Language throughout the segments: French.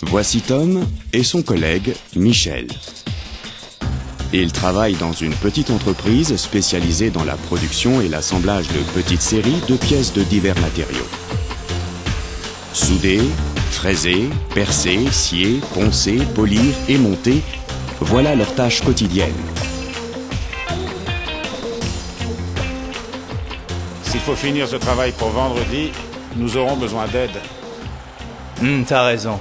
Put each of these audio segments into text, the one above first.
Voici Tom et son collègue Michel. Ils travaillent dans une petite entreprise spécialisée dans la production et l'assemblage de petites séries de pièces de divers matériaux. Souder, fraiser, percer, scier, poncer, polir et monter, voilà leur tâche quotidienne. S'il faut finir ce travail pour vendredi, nous aurons besoin d'aide. T'as raison.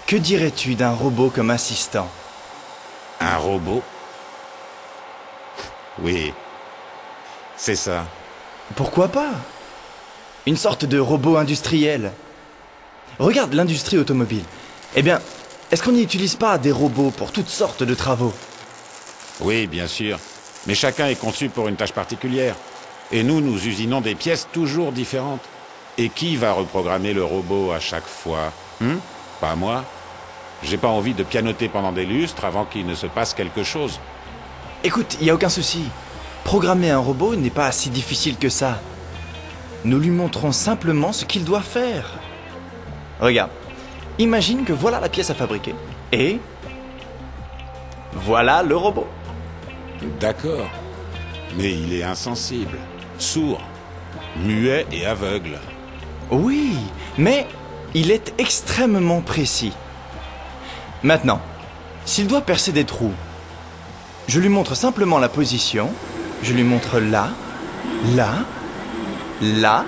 Que dirais-tu d'un robot comme assistant? Un robot? Oui, c'est ça. Pourquoi pas? Une sorte de robot industriel. Regarde l'industrie automobile. Eh bien, est-ce qu'on n'y utilise pas des robots pour toutes sortes de travaux? Oui, bien sûr. Mais chacun est conçu pour une tâche particulière. Et nous usinons des pièces toujours différentes. Et qui va reprogrammer le robot à chaque fois? Pas moi. J'ai pas envie de pianoter pendant des lustres avant qu'il ne se passe quelque chose. Écoute, il n'y a aucun souci. Programmer un robot n'est pas si difficile que ça. Nous lui montrons simplement ce qu'il doit faire. Regarde, imagine que voilà la pièce à fabriquer. Et voilà le robot. D'accord. Mais il est insensible, sourd, muet et aveugle. Oui, mais il est extrêmement précis. Maintenant, s'il doit percer des trous, je lui montre simplement la position, je lui montre là, là, là,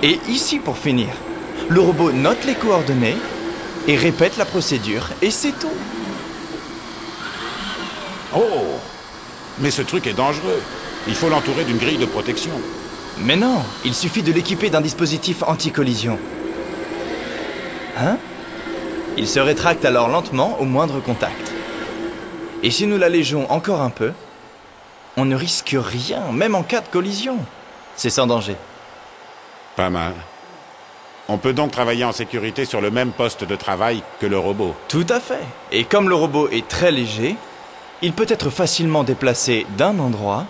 et ici pour finir. Le robot note les coordonnées et répète la procédure, et c'est tout. Oh! Mais ce truc est dangereux. Il faut l'entourer d'une grille de protection. Mais non, il suffit de l'équiper d'un dispositif anti-collision. Hein? Il se rétracte alors lentement au moindre contact. Et si nous l'allégeons encore un peu, on ne risque rien, même en cas de collision. C'est sans danger. Pas mal. On peut donc travailler en sécurité sur le même poste de travail que le robot. Tout à fait. Et comme le robot est très léger, il peut être facilement déplacé d'un endroit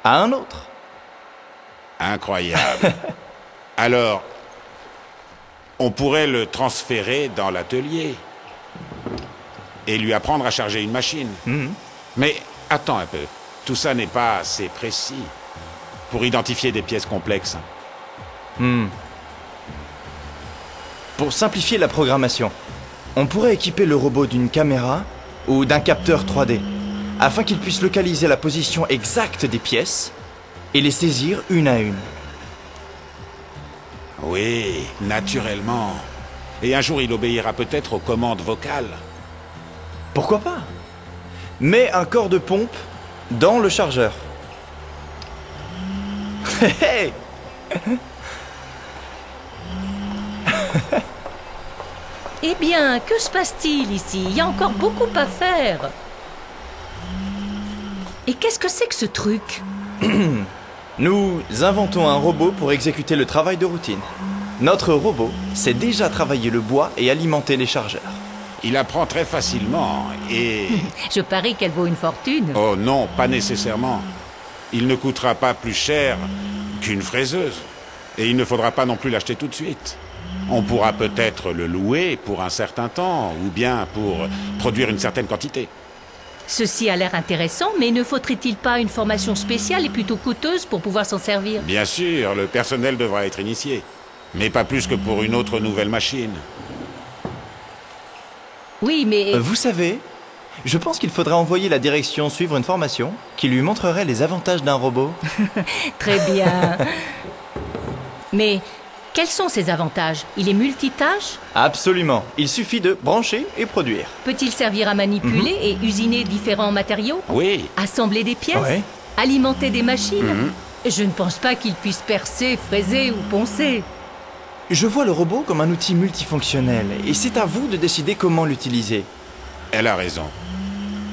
à un autre. Incroyable. Alors, on pourrait le transférer dans l'atelier et lui apprendre à charger une machine. Mais attends un peu, tout ça n'est pas assez précis pour identifier des pièces complexes. Pour simplifier la programmation, on pourrait équiper le robot d'une caméra ou d'un capteur 3D, afin qu'il puisse localiser la position exacte des pièces et les saisir une à une. Oui, naturellement. Et un jour, il obéira peut-être aux commandes vocales. Pourquoi pas? Mets un corps de pompe dans le chargeur. Hey! Eh bien, que se passe-t-il ici? Il y a encore beaucoup à faire. Et qu'est-ce que c'est que ce truc? Nous inventons un robot pour exécuter le travail de routine. Notre robot sait déjà travailler le bois et alimenter les chargeurs. Il apprend très facilement et... Je parie qu'elle vaut une fortune. Oh non, pas nécessairement. Il ne coûtera pas plus cher qu'une fraiseuse. Et il ne faudra pas non plus l'acheter tout de suite. On pourra peut-être le louer pour un certain temps, ou bien pour produire une certaine quantité. Ceci a l'air intéressant, mais ne faudrait-il pas une formation spéciale et plutôt coûteuse pour pouvoir s'en servir? Bien sûr, le personnel devra être initié. Mais pas plus que pour une autre nouvelle machine. Oui, mais... Vous savez, je pense qu'il faudra envoyer la direction suivre une formation qui lui montrerait les avantages d'un robot. Très bien. Mais quels sont ses avantages? Il est multitâche? Absolument. Il suffit de brancher et produire. Peut-il servir à manipuler et usiner différents matériaux? Oui. Assembler des pièces? Ouais. Alimenter des machines? Je ne pense pas qu'il puisse percer, fraiser ou poncer. Je vois le robot comme un outil multifonctionnel et c'est à vous de décider comment l'utiliser. Elle a raison.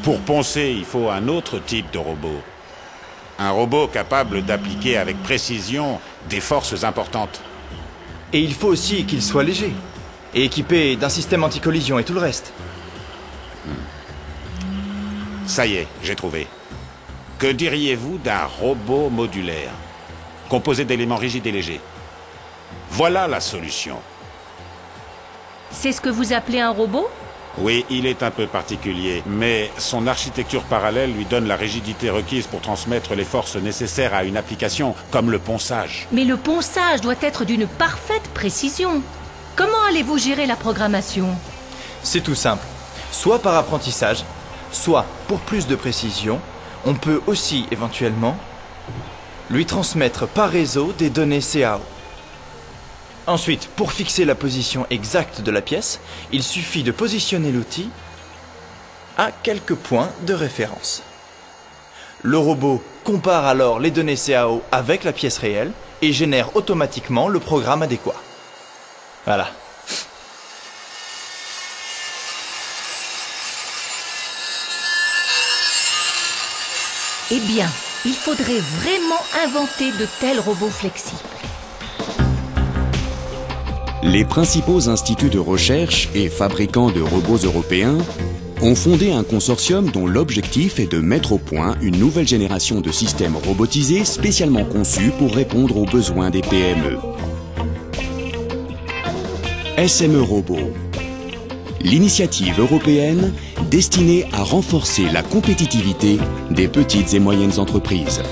Pour poncer, il faut un autre type de robot. Un robot capable d'appliquer avec précision des forces importantes. Et il faut aussi qu'il soit léger et équipé d'un système anti-collision et tout le reste. Ça y est, j'ai trouvé. Que diriez-vous d'un robot modulaire, composé d'éléments rigides et légers? Voilà la solution. C'est ce que vous appelez un robot? Oui, il est un peu particulier, mais son architecture parallèle lui donne la rigidité requise pour transmettre les forces nécessaires à une application, comme le ponçage. Mais le ponçage doit être d'une parfaite précision. Comment allez-vous gérer la programmation? C'est tout simple. Soit par apprentissage, soit pour plus de précision, on peut aussi éventuellement lui transmettre par réseau des données CAO. Ensuite, pour fixer la position exacte de la pièce, il suffit de positionner l'outil à quelques points de référence. Le robot compare alors les données CAO avec la pièce réelle et génère automatiquement le programme adéquat. Voilà. Eh bien, il faudrait vraiment inventer de tels robots flexibles. Les principaux instituts de recherche et fabricants de robots européens ont fondé un consortium dont l'objectif est de mettre au point une nouvelle génération de systèmes robotisés spécialement conçus pour répondre aux besoins des PME. SME Robot, l'initiative européenne destinée à renforcer la compétitivité des petites et moyennes entreprises.